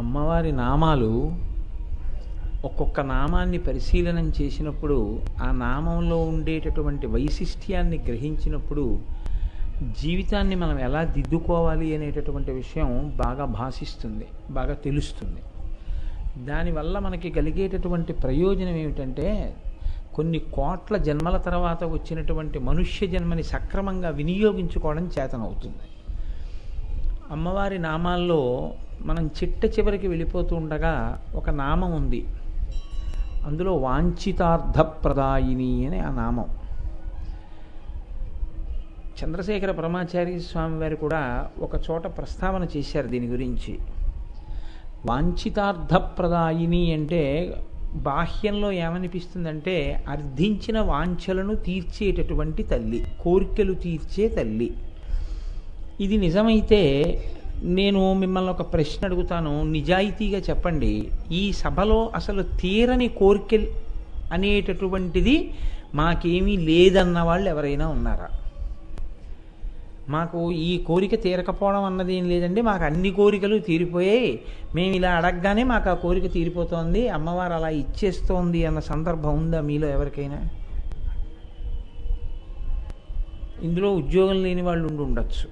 అమ్మవారి నామాలు ఒక్కొక్క నామాన్ని పరిశీలనం చేసినప్పుడు ఆ నామంలో ఉండేటటువంటి వైశిష్ట్యాన్ని గ్రహించినప్పుడు జీవితాన్ని మనం ఎలా దిద్దుకోవాలి అనేటటువంటి విషయం బాగా భాషిస్తుంది, బాగా తెలుస్తుంది. దానివల్ల మనకి కలిగేటటువంటి ప్రయోజనం ఏమిటంటే కొన్ని కోట్ల జన్మల తర్వాత వచ్చినటువంటి మనుష్య జన్మని సక్రమంగా వినియోగించుకోవడం చేతనవుతుంది. అమ్మవారి నామాల్లో మనం చిట్ట చివరికి వెళ్ళిపోతూ ఉండగా ఒక నామం ఉంది, అందులో వాంఛితార్థప్రదాయిని అని ఆ నామం. చంద్రశేఖర పరమాచార్య స్వామి వారు కూడా ఒక చోట ప్రస్తావన చేశారు దీని గురించి. వాంఛితార్థప్రదాయిని అంటే బాహ్యంలో ఏమనిపిస్తుందంటే అర్థించిన వాంఛలను తీర్చేటటువంటి తల్లి, కోరికలు తీర్చే తల్లి. ఇది నిజమైతే నేను మిమ్మల్ని ఒక ప్రశ్న అడుగుతాను, నిజాయితీగా చెప్పండి, ఈ సభలో అసలు తీరని కోరికలు అనేటటువంటిది మాకేమీ లేదన్న వాళ్ళు ఎవరైనా ఉన్నారా? మాకు ఈ కోరిక తీరకపోవడం అన్నది ఏం లేదండి, మాకు అన్ని కోరికలు తీరిపోయాయి, మేము ఇలా అడగగానే మాకు ఆ కోరిక తీరిపోతోంది, అమ్మవారు అలా ఇచ్చేస్తోంది అన్న సందర్భం ఉందా మీలో ఎవరికైనా? ఇందులో ఉద్యోగం లేని వాళ్ళు ఉండి ఉండొచ్చు,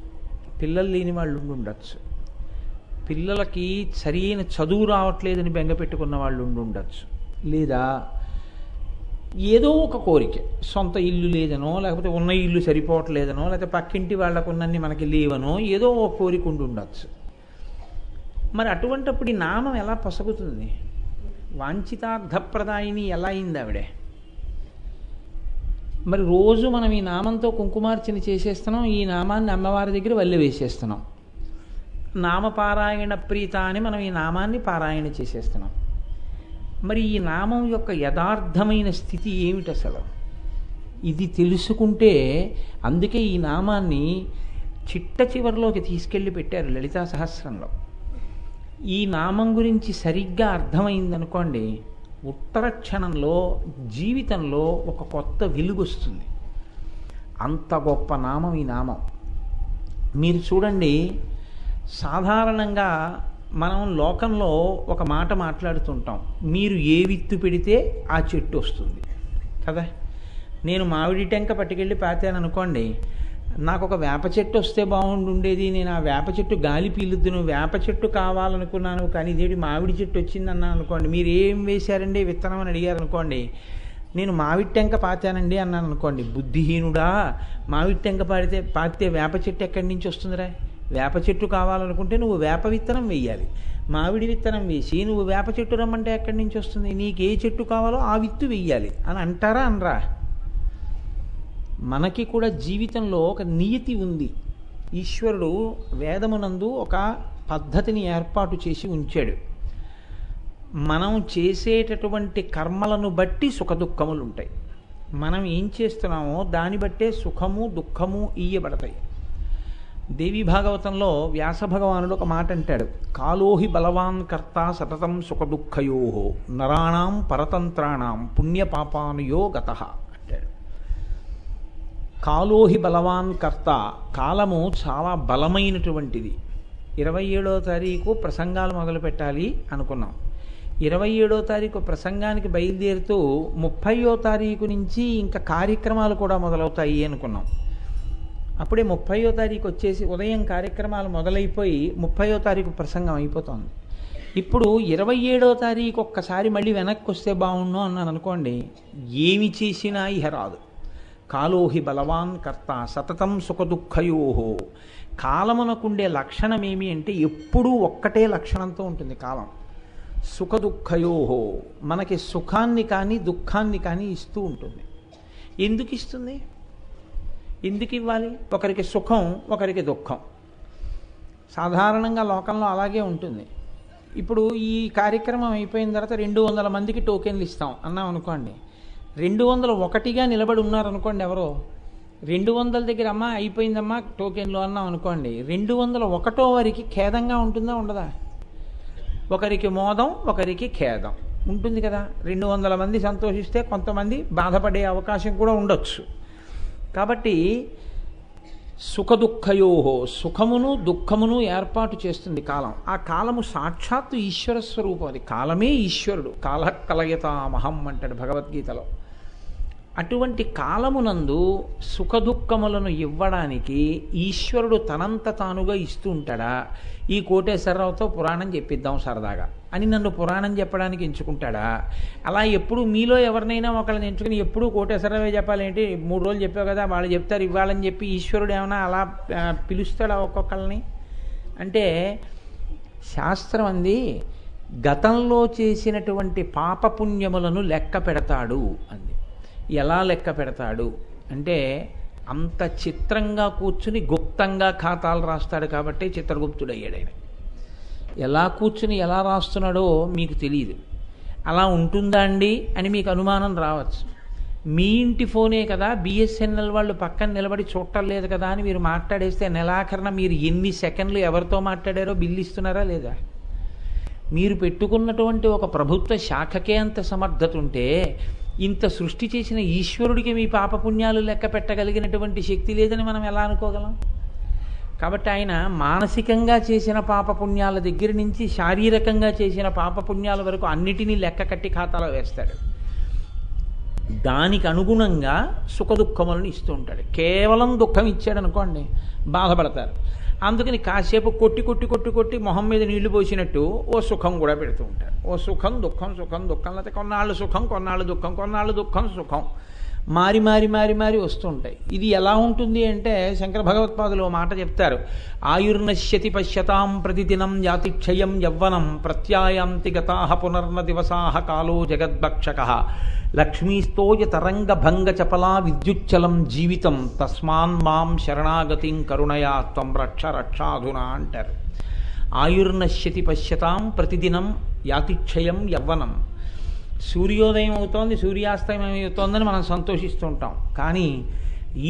పిల్లలు లేని వాళ్ళు ఉండి ఉండొచ్చు, పిల్లలకి సరైన చదువు రావట్లేదని బెంగ పెట్టుకున్న వాళ్ళు ఉండి ఉండొచ్చు, లేదా ఏదో ఒక కోరిక, సొంత ఇల్లు లేదనో, లేకపోతే ఉన్న ఇల్లు సరిపోవట్లేదనో, లేకపోతే పక్కింటి వాళ్ళకున్నన్ని మనకి లేవనో ఏదో ఒక కోరిక ఉండి ఉండొచ్చు. మరి అటువంటప్పుడు ఈ నామం ఎలా పొసగుతుంది? వాంఛితార్థప్రదాయిని ఎలా అయింది ఆవిడే? మరి రోజు మనం ఈ నామంతో కుంకుమార్చన చేసేస్తున్నాం, ఈ నామాన్ని అమ్మవారి దగ్గర వల్లె వేసేస్తున్నాం, నామపారాయణ ప్రీత అని మనం ఈ నామాన్ని పారాయణ చేసేస్తున్నాం. మరి ఈ నామం యొక్క యథార్థమైన స్థితి ఏమిటి అసలు? ఇది తెలుసుకుంటే, అందుకే ఈ నామాన్ని చిట్ట చివరిలోకి తీసుకెళ్ళి పెట్టారు లలితా సహస్రంలో. ఈ నామం గురించి సరిగ్గా అర్థమైందనుకోండి, ఉత్తర క్షణంలో జీవితంలో ఒక కొత్త వెలుగు వస్తుంది. అంత గొప్ప నామం ఈ నామం. మీరు చూడండి, సాధారణంగా మనం లోకంలో ఒక మాట మాట్లాడుతుంటాం, మీరు ఏ విత్తు పెడితే ఆ చెట్టు వస్తుంది కదా. నేను మామిడి టెంక పట్టుకెళ్ళి పాతాను అనుకోండి, నాకు ఒక వేప చెట్టు వస్తే బాగుండుండేది, నేను ఆ వేప చెట్టు గాలి పీలుద్దును, వేప చెట్టు కావాలనుకున్నాను, కానీ ఇదేంటి మామిడి చెట్టు వచ్చిందన్నాను అనుకోండి. మీరు ఏం వేశారండి విత్తనం అని అడిగారు అనుకోండి, నేను మామిడి టెంక పాతానండి అన్నాను అనుకోండి. బుద్ధిహీనుడా, మామిడి టెంక పాతితే వేప చెట్టు ఎక్కడి నుంచి వస్తుందిరా? వేప చెట్టు కావాలనుకుంటే నువ్వు వేప విత్తనం వేయాలి, మామిడి విత్తనం వేసి నువ్వు వేప చెట్టు రమ్మంటే ఎక్కడి నుంచి వస్తుంది? నీకు ఏ చెట్టు కావాలో ఆ విత్తు వెయ్యాలి అని అంటారా అనరా? మనకి కూడా జీవితంలో ఒక నియతి ఉంది. ఈశ్వరుడు వేదమునందు ఒక పద్ధతిని ఏర్పాటు చేసి ఉంచాడు. మనం చేసేటటువంటి కర్మలను బట్టి సుఖదుఖములు ఉంటాయి. మనం ఏం చేస్తున్నామో దాన్ని బట్టే సుఖము దుఃఖము ఇయ్యబడతాయి. దేవీ భాగవతంలో వ్యాస భగవానుడు ఒక మాట అంటాడు, కాలోహి బలవాన్ కర్త సతతం సుఖదుఃఖయో నరాణం పరతంత్రాణం పుణ్యపాపానుయో గతః అంటాడు. కాలోహి బలవాన్ కర్త, కాలము చాలా బలమైనటువంటిది. 27వ తారీఖు ప్రసంగాలు మొదలు పెట్టాలి అనుకున్నాం. 27వ తారీఖు ప్రసంగానికి బయలుదేరుతూ 30వ తారీఖు నుంచి ఇంకా కార్యక్రమాలు కూడా మొదలవుతాయి అనుకున్నాం. అప్పుడే 30వ తారీఖు వచ్చేసి ఉదయం కార్యక్రమాలు మొదలైపోయి 30వ తారీఖు ప్రసంగం అయిపోతుంది. ఇప్పుడు 27వ తారీఖు ఒక్కసారి మళ్ళీ వెనక్కి వస్తే బాగుండు అన్నాను అనుకోండి, ఏమి చేసినా ఇహ రాదు. కాలోహి బలవాన్ కర్త సతతం సుఖదుఃఖయోహో. కాలమునకుండే లక్షణం ఏమి అంటే ఎప్పుడూ ఒక్కటే లక్షణంతో ఉంటుంది కాలం. సుఖదుఃఖయోహో, మనకి సుఖాన్ని కానీ దుఃఖాన్ని కానీ ఇస్తూ ఉంటుంది. ఎందుకు ఇస్తుంది? ఎందుకు ఇవ్వాలి? ఒకరికి సుఖం, ఒకరికి దుఃఖం. సాధారణంగా లోకంలో అలాగే ఉంటుంది. ఇప్పుడు ఈ కార్యక్రమం అయిపోయిన తర్వాత 200 మందికి టోకెన్లు ఇస్తాం అన్నాం అనుకోండి. 201గా నిలబడి ఉన్నారనుకోండి ఎవరో, 200 దగ్గర అమ్మా అయిపోయిందమ్మా టోకెన్లు అన్నాం అనుకోండి, 201వ వారికి ఖేదంగా ఉంటుందా ఉండదా? ఒకరికి మోదం, ఒకరికి ఖేదం ఉంటుంది కదా. 200 మంది సంతోషిస్తే కొంతమంది బాధపడే అవకాశం కూడా ఉండొచ్చు. కాబట్టి సుఖదుఃఖయోహో, సుఖమును దుఃఖమును ఏర్పాటు చేస్తుంది కాలం. ఆ కాలము సాక్షాత్తు ఈశ్వర స్వరూపం. అది కాలమే ఈశ్వరుడు. కాల కలయతామహం అంటాడు భగవద్గీతలో. అటువంటి కాలమునందు సుఖదుఃఖములను ఇవ్వడానికి ఈశ్వరుడు తనంత తానుగా ఇస్తూ ఉంటాడా? ఈ కోటేశ్వరరావుతో పురాణం చెప్పిద్దాం సరదాగా అని నన్ను పురాణం చెప్పడానికి ఎంచుకుంటాడా? అలా ఎప్పుడు మీలో ఎవరినైనా ఒకళ్ళని ఎంచుకుని ఎప్పుడు కోటేశ్వరరావే చెప్పాలేంటి, 3 రోజులు చెప్పావు కదా వాళ్ళు చెప్తారు ఇవ్వాలని చెప్పి ఈశ్వరుడు ఏమైనా అలా పిలుస్తాడా ఒక్కొక్కళ్ళని? అంటే శాస్త్రం అంది గతంలో చేసినటువంటి పాపపుణ్యములను లెక్క పెడతాడు అంది. ఎలా లెక్క పెడతాడు అంటే అంత చిత్రంగా కూర్చుని గుప్తంగా ఖాతాలు రాస్తాడు కాబట్టి చిత్రగుప్తుడు అయ్యాడు ఆయన. ఎలా కూర్చుని ఎలా రాస్తున్నాడో మీకు తెలియదు. అలా ఉంటుందా అండి అని మీకు అనుమానం రావచ్చు. మీ ఇంటి ఫోనే కదా, బిఎస్ఎన్ఎల్ వాళ్ళు పక్కన నిలబడి చూడటం లేదు కదా అని మీరు మాట్లాడేస్తే నెలాఖరణ మీరు ఎన్ని సెకండ్లు ఎవరితో మాట్లాడారో బిల్లు ఇస్తున్నారా లేదా? మీరు పెట్టుకున్నటువంటి ఒక ప్రభుత్వ శాఖకే అంత సమర్థత ఉంటే ఇంత సృష్టి చేసిన ఈశ్వరుడికి మీ పాపపుణ్యాలు లెక్క పెట్టగలిగినటువంటి శక్తి లేదని మనం ఎలా అనుకోగలం? కాబట్టి ఆయన మానసికంగా చేసిన పాపపుణ్యాల దగ్గర నుంచి శారీరకంగా చేసిన పాపపుణ్యాల వరకు అన్నిటినీ లెక్క కట్టి ఖాతాలో వేస్తాడు. దానికి అనుగుణంగా సుఖదుఖములను ఇస్తూ ఉంటాడు. కేవలం దుఃఖం ఇచ్చాడు అనుకోండి బాధపడతారు. అందుకని కాసేపు కొట్టి కొట్టి కొట్టి కొట్టి మొహం మీద నీళ్లు పోసినట్టు ఓ సుఖం కూడా పెడుతూ ఉంటారు. ఓ సుఖం దుఃఖం సుఖం దుఃఖం, లేకపోతే కొన్నాళ్ళు సుఖం కొన్నాళ్ళు దుఃఖం కొన్నాళ్ళు దుఃఖం సుఖం మారి మారి మారి మారి వస్తూ ఉంటాయి. ఇది ఎలా ఉంటుంది అంటే శంకర భగవత్పాదులు మాట చెప్తారు. ఆయుర్నశ్యతి పశ్యతాం ప్రతిదినం యాతిక్షయం యవ్వనం ప్రత్యాయాంతి గతాః పునర్న దివసాః కాలో జగద్భక్షకః లక్ష్మీస్తోయ తరంగ భంగ చపలా విద్యుచ్చలం జీవితం తస్మాన్ మాం శరణాగతిం కరుణయా త్వం రక్ష రక్షాధునా అంటారు. ఆయుర్నశ్యతి పశ్యతాం ప్రతిదినం యాతిక్షయం యవ్వనం. సూర్యోదయం అవుతోంది సూర్యాస్తమయం అవుతోందని మనం సంతోషిస్తూ ఉంటాం. కానీ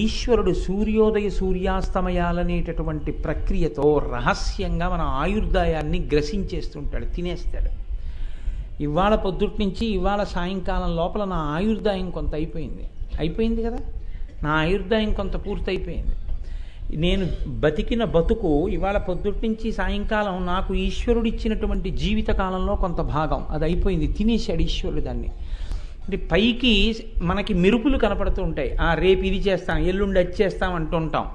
ఈశ్వరుడు సూర్యోదయ సూర్యాస్తమయాలనేటటువంటి ప్రక్రియతో రహస్యంగా మన ఆయుర్దాయాన్ని గ్రసించేస్తుంటాడు, తినేస్తాడు. ఇవాళ పొద్దుటి నుంచి ఇవాళ సాయంకాలం లోపల నా ఆయుర్దాయం కొంత అయిపోయింది కదా, నా ఆయుర్దాయం కొంత పూర్తయిపోయింది. నేను బతికిన బతుకు ఇవాళ పొద్దుటి నుంచి సాయంకాలం నాకు ఈశ్వరుడు ఇచ్చినటువంటి జీవితకాలంలో కొంత భాగం అది అయిపోయింది, తినేశాడు ఈశ్వరుడు దాన్ని. అంటే పైకి మనకి మెరుపులు కనపడుతూ ఉంటాయి. రేపు ఇది చేస్తాం ఎల్లుండి అది చేస్తాం అంటుంటాం.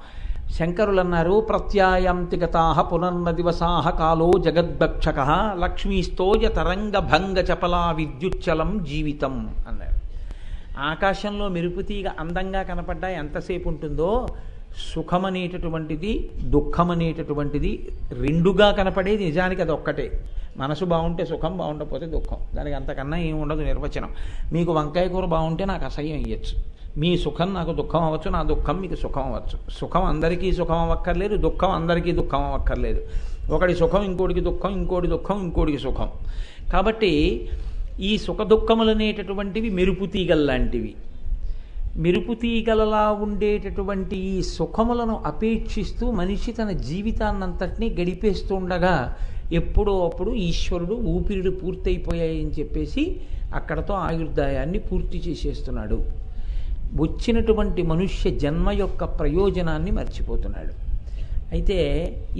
శంకరులు అన్నారు ప్రత్యాయాంతి గతాః పునర్న దివసాః కాలో జగద్భక్షకః లక్ష్మీస్తోయ తరంగ భంగ చపలా విద్యుచ్చలం జీవితం అన్నారు. ఆకాశంలో మెరుపుతీగ అందంగా కనపడ్డా ఎంతసేపు ఉంటుందో సుఖం అనేటటువంటిది దుఃఖం అనేటటువంటిది రెండుగా కనపడేది నిజానికి అది ఒక్కటే. మనసు బాగుంటే సుఖం, బాగుండకపోతే దుఃఖం. దానికి అంతకన్నా ఏమి ఉండదు నిర్వచనం. మీకు వంకాయ కూర బాగుంటే నాకు అసహ్యం ఇయ్యచ్చు, మీ సుఖం నాకు దుఃఖం అవ్వచ్చు, నా దుఃఖం మీకు సుఖం అవ్వచ్చు. సుఖం అందరికీ సుఖం అవ్వక్కర్లేదు, దుఃఖం అందరికీ దుఃఖం అవ్వక్కర్లేదు. ఒకటి సుఖం ఇంకోటికి దుఃఖం, ఇంకోటి దుఃఖం ఇంకోటికి సుఖం. కాబట్టి ఈ సుఖ దుఃఖములు అనేటటువంటివి మెరుపు తీగల్లాంటివి. మెరుపు తీగలలా ఉండేటటువంటి ఈ సుఖములను అపేక్షిస్తూ మనిషి తన జీవితాన్నంతటినీ గడిపేస్తూ ఉండగా ఎప్పుడో అప్పుడు ఈశ్వరుడు ఊపిరిడు పూర్తయిపోయాయని చెప్పేసి అక్కడతో ఆయుర్దాయాన్ని పూర్తి చేసేస్తున్నాడు. వచ్చినటువంటి మనుష్య జన్మ యొక్క ప్రయోజనాన్ని మర్చిపోతున్నాడు. అయితే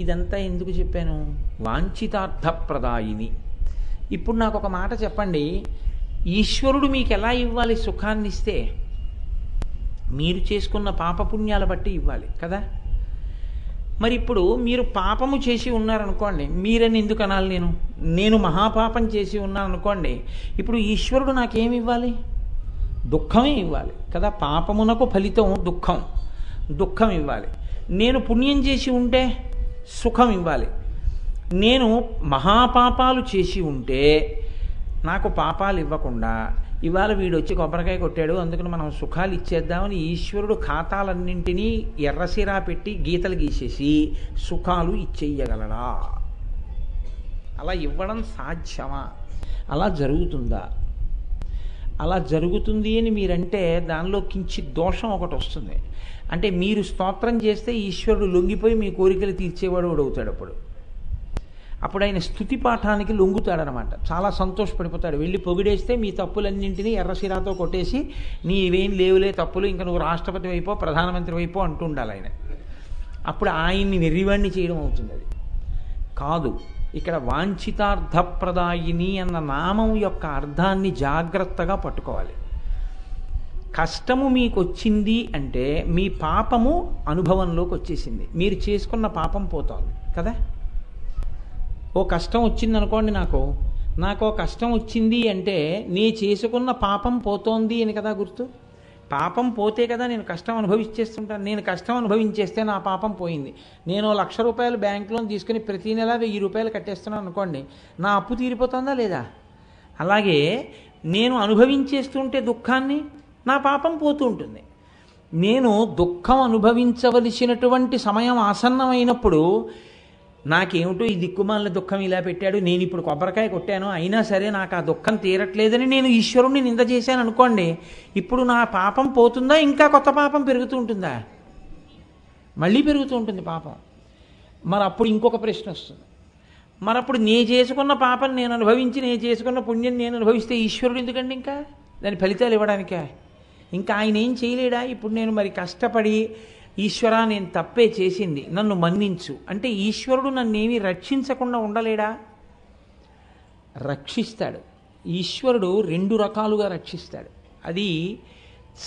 ఇదంతా ఎందుకు చెప్పాను? వాంఛితార్థప్రదాయిని. ఇప్పుడు నాకు ఒక మాట చెప్పండి, ఈశ్వరుడు మీకు ఎలా ఇవ్వాలి? సుఖాన్ని ఇస్తే మీరు చేసుకున్న పాపపుణ్యాల బట్టి ఇవ్వాలి కదా. మరి ఇప్పుడు మీరు పాపము చేసి ఉన్నారనుకోండి, మీరని ఎందుకు అనాలి? నేను మహాపాపం చేసి ఉన్నాను అనుకోండి, ఇప్పుడు ఈశ్వరుడు నాకేమి ఇవ్వాలి? దుఃఖమే ఇవ్వాలి కదా. పాపమునకు ఫలితం దుఃఖం ఇవ్వాలి. నేను పుణ్యం చేసి ఉంటే సుఖం ఇవ్వాలి. నేను మహాపాపాలు చేసి ఉంటే నాకు పాపాలు ఇవ్వకుండా ఇవాళ వీడు వచ్చి కొబ్బరికాయ కొట్టాడు అందుకని మనం సుఖాలు ఇచ్చేద్దామని ఈశ్వరుడు ఖాతాలన్నింటినీ ఎర్రసిరా పెట్టి గీతలు గీసేసి సుఖాలు ఇచ్చేయగలడా? అలా ఇవ్వడం సాధ్యమా? అలా జరుగుతుందా? అలా జరుగుతుంది అని మీరంటే దానిలో కించిత్ దోషం ఒకటి వస్తుంది. అంటే మీరు స్తోత్రం చేస్తే ఈశ్వరుడు లొంగిపోయి మీ కోరికలు తీర్చేవాడు అవుతాడు. అప్పుడు ఆయన స్తుతి పాఠానికి లొంగుతాడనమాట. చాలా సంతోషపడిపోతాడు. వెళ్ళి పొగిడేస్తే మీ తప్పులన్నింటినీ ఎర్రసిరాతో కొట్టేసి నీవేం లేవులే తప్పులు, ఇంకా నువ్వు రాష్ట్రపతి వైపో ప్రధానమంత్రి వైపో అంటూ ఉండాలి ఆయన. అప్పుడు ఆయన్ని వెర్రివాణ్ణి చేయడం అవుతుంది. అది కాదు. ఇక్కడ వాంఛితార్థప్రదాయిని అన్న నామం యొక్క అర్థాన్ని జాగ్రత్తగా పట్టుకోవాలి. కష్టము మీకు వచ్చింది అంటే మీ పాపము అనుభవంలోకి వచ్చేసింది, మీరు చేసుకున్న పాపం పోతుంది కదా. ఓ కష్టం వచ్చింది అనుకోండి, నాకు కష్టం వచ్చింది అంటే నే చేసుకున్న పాపం పోతోంది అని కదా గుర్తు. పాపం పోతే కదా నేను కష్టం అనుభవించేస్తుంటాను. నేను కష్టం అనుభవించేస్తే నా పాపం పోయింది. నేను 1,00,000 రూపాయలు బ్యాంక్ లోన్ తీసుకుని ప్రతి నెల 1,000 రూపాయలు కట్టేస్తున్నాను అనుకోండి, నా అప్పు తీరిపోతుందా లేదా? అలాగే నేను అనుభవించేస్తుంటే దుఃఖాన్ని, నా పాపం పోతూ ఉంటుంది. నేను దుఃఖం అనుభవించవలసినటువంటి సమయం ఆసన్నమైనప్పుడు నాకేమిటో ఈ దిక్కుమాలిన దుఃఖం ఇలా పెట్టాడు, నేను ఇప్పుడు కొబ్బరికాయ కొట్టాను అయినా సరే నాకు ఆ దుఃఖం తీరట్లేదని నేను ఈశ్వరుణ్ణి నింద చేశాను అనుకోండి, ఇప్పుడు నా పాపం పోతుందా, ఇంకా కొత్త పాపం పెరుగుతూ ఉంటుందా? మళ్ళీ పెరుగుతూ ఉంటుంది పాపం. మరి అప్పుడు ఇంకొక ప్రశ్న వస్తుంది, మరి అప్పుడు నే చేసుకున్న పాపం నేను అనుభవించి, నేను చేసుకున్న పుణ్యం నేను అనుభవిస్తే ఈశ్వరుడు ఎందుకండి ఇంకా దాని ఫలితాలు ఇవ్వడానికే? ఇంకా ఆయన ఏం చేయలేడా? ఇప్పుడు నేను మరి కష్టపడి ఈశ్వరా నేను తప్పే చేసింది నన్ను మన్నించు అంటే ఈశ్వరుడు నన్నేమీ రక్షించకుండా ఉండలేడా? రక్షిస్తాడు. ఈశ్వరుడు 2 రకాలుగా రక్షిస్తాడు. అది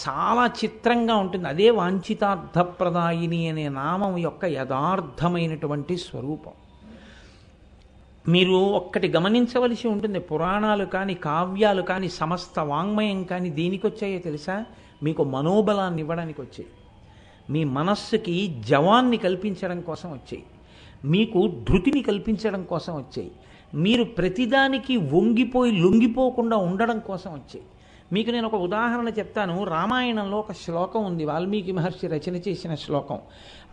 చాలా చిత్రంగా ఉంటుంది. అదే వాంఛితార్థప్రదాయిని అనే నామం యొక్క యథార్థమైనటువంటి స్వరూపం. మీరు ఒక్కటి గమనించవలసి ఉంటుంది. పురాణాలు కానీ కావ్యాలు కానీ సమస్త వాంగ్మయం కానీ దేనికి వచ్చాయో తెలుసా? మీకు మనోబలాన్ని ఇవ్వడానికి వచ్చాయి, మీ మనస్సుకి జవాన్ని కల్పించడం కోసం వచ్చాయి, మీకు ధృతిని కల్పించడం కోసం వచ్చాయి, మీరు ప్రతిదానికి వంగిపోయి లొంగిపోకుండా ఉండడం కోసం వచ్చాయి. మీకు నేను ఒక ఉదాహరణ చెప్తాను. రామాయణంలో ఒక శ్లోకం ఉంది, వాల్మీకి మహర్షి రచన చేసిన శ్లోకం.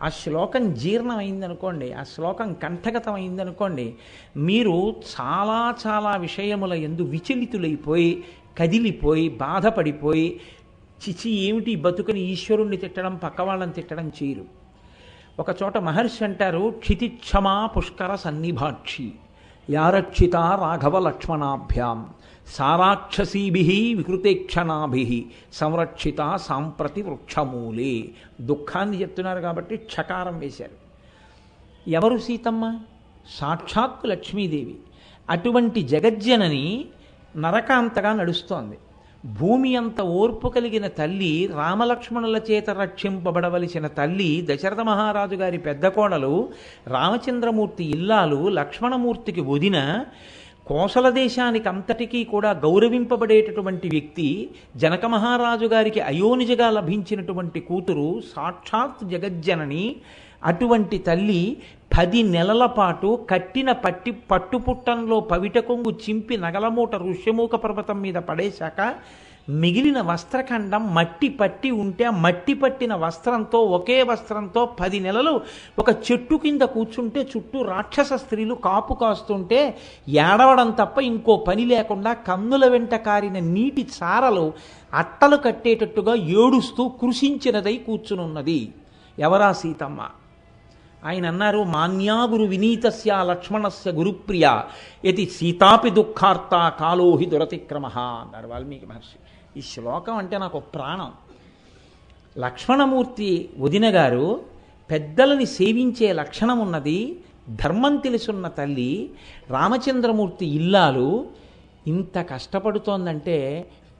ఆ శ్లోకం జీర్ణమైందనుకోండి, ఆ శ్లోకం కంఠగతం అయిందనుకోండి, మీరు చాలా చాలా విషయముల యందు విచలితులైపోయి కదిలిపోయి బాధపడిపోయి చిచి ఏమిటి బతుకుని ఈశ్వరుణ్ణి తిట్టడం పక్క వాళ్ళని తిట్టడం చేయరు. ఒక చోట మహర్షి అంటారు, క్షితిక్షమా పుష్కర సన్నిభాక్షి యారక్షిత రాఘవ లక్ష్మణాభ్యాం సారాక్షసీభి వికృతేక్షణాభి సంరక్షిత సాంప్రతి వృక్షమూలే. దుఃఖాన్ని చెప్తున్నారు కాబట్టి క్షకారం వేశారు. ఎవరు సీతమ్మ? సాక్షాత్తు లక్ష్మీదేవి. అటువంటి జగజ్జనని నరకాంతగా నడుస్తోంది. భూమి అంత ఓర్పు కలిగిన తల్లి, రామలక్ష్మణుల చేత రక్షింపబడవలసిన తల్లి, దశరథ మహారాజు గారి పెద్ద కోడలు, రామచంద్రమూర్తి ఇల్లాలు, లక్ష్మణమూర్తికి వదిన, కోసల దేశానికి అంతటికీ కూడా గౌరవింపబడేటటువంటి వ్యక్తి, జనక మహారాజు గారికి అయోనిజగా లభించినటువంటి కూతురు, సాక్షాత్ జగజ్జనని. అటువంటి తల్లి 10 నెలల పాటు కట్టిన పట్టుపుట్టంలో పవిట కొంగు చింపి నగలమూట ఋష్యమూక పర్వతం మీద పడేశాక మిగిలిన వస్త్రఖండం మట్టి పట్టి ఉంటే ఆ మట్టి పట్టిన వస్త్రంతో, ఒకే వస్త్రంతో 10 నెలలు ఒక చెట్టు కింద కూర్చుంటే చుట్టూ రాక్షస స్త్రీలు కాపు కాస్తుంటే ఏడవడం తప్ప ఇంకో పని లేకుండా కన్నుల వెంట కారిన నీటి చారలు అట్టలు కట్టేటట్టుగా ఏడుస్తూ కృషించినదై కూర్చునున్నది. ఎవరా సీతమ్మ? ఆయన అన్నారు, మాన్యాగురు వినీతస్య లక్ష్మణస్య గురుప్రియ యతి సీతాపి దుఃఖార్త కాలోహి దురతిక్రమ అన్నారు వాల్మీకి మహర్షి. ఈ శ్లోకం అంటే నాకు ప్రాణం. లక్ష్మణమూర్తి వదిన గారు పెద్దలని సేవించే లక్షణం ఉన్నది, ధర్మం తెలుసున్న తల్లి, రామచంద్రమూర్తి ఇల్లాలు ఇంత కష్టపడుతోందంటే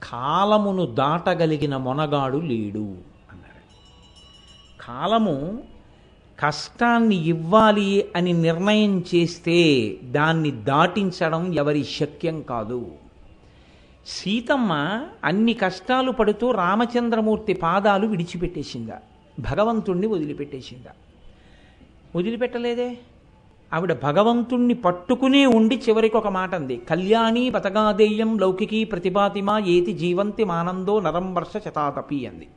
కాలమును దాటగలిగిన మొనగాడు లేడు అన్నారు. కాలము కష్టాన్ని ఇవ్వాలి అని నిర్ణయం చేస్తే దాన్ని దాటించడం ఎవరి శక్యం కాదు. సీతమ్మ అన్ని కష్టాలు పడుతూ రామచంద్రమూర్తి పాదాలు విడిచిపెట్టేసిందా? భగవంతుణ్ణి వదిలిపెట్టేసిందా? వదిలిపెట్టలేదే. ఆవిడ భగవంతుణ్ణి పట్టుకునే ఉండి చివరికి ఒక మాట అంది, కళ్యాణి పతగాదేయం లౌకికీ ప్రతిపాతిమా ఏతి జీవంతి మానందో నరం వర్ష శతాతపి అంది.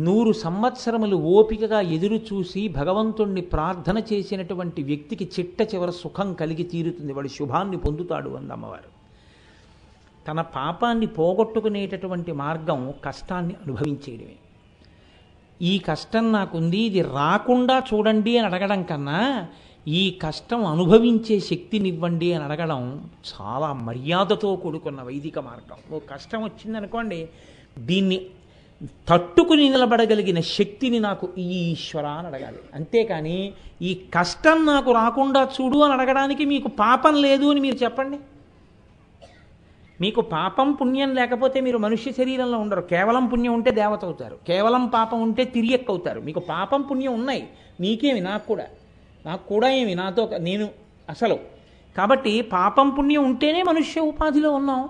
100 సంవత్సరములు ఓపికగా ఎదురు చూసి భగవంతుణ్ణి ప్రార్థన చేసినటువంటి వ్యక్తికి చిట్ట చివర సుఖం కలిగి తీరుతుంది, వాడి శుభాన్ని పొందుతాడు అందమ్మవారు. తన పాపాన్ని పోగొట్టుకునేటటువంటి మార్గం కష్టాన్ని అనుభవించేయడమే. ఈ కష్టం నాకుంది, ఇది రాకుండా చూడండి అని అడగడం కన్నా ఈ కష్టం అనుభవించే శక్తినివ్వండి అని అడగడం చాలా మర్యాదతో కూడుకున్న వైదిక మార్గం. ఓ కష్టం వచ్చిందనుకోండి, దీన్ని తట్టుకుని నిలబడగలిగిన శక్తిని నాకు ఈ ఈశ్వర అని అడగాలి. అంతేకాని ఈ కష్టం నాకు రాకుండా చూడు అని అడగడానికి మీకు పాపం లేదు అని మీరు చెప్పండి. మీకు పాపం పుణ్యం లేకపోతే మీరు మనుష్య శరీరంలో ఉండరు. కేవలం పుణ్యం ఉంటే దేవత అవుతారు, కేవలం పాపం ఉంటే తిరియక్ అవుతారు. మీకు పాపం పుణ్యం ఉన్నాయి, మీకేమి నాకు కూడా ఏమి నాతో నేను అసలు. కాబట్టి పాపం పుణ్యం ఉంటేనే మనుష్య ఉపాధిలో ఉన్నాం.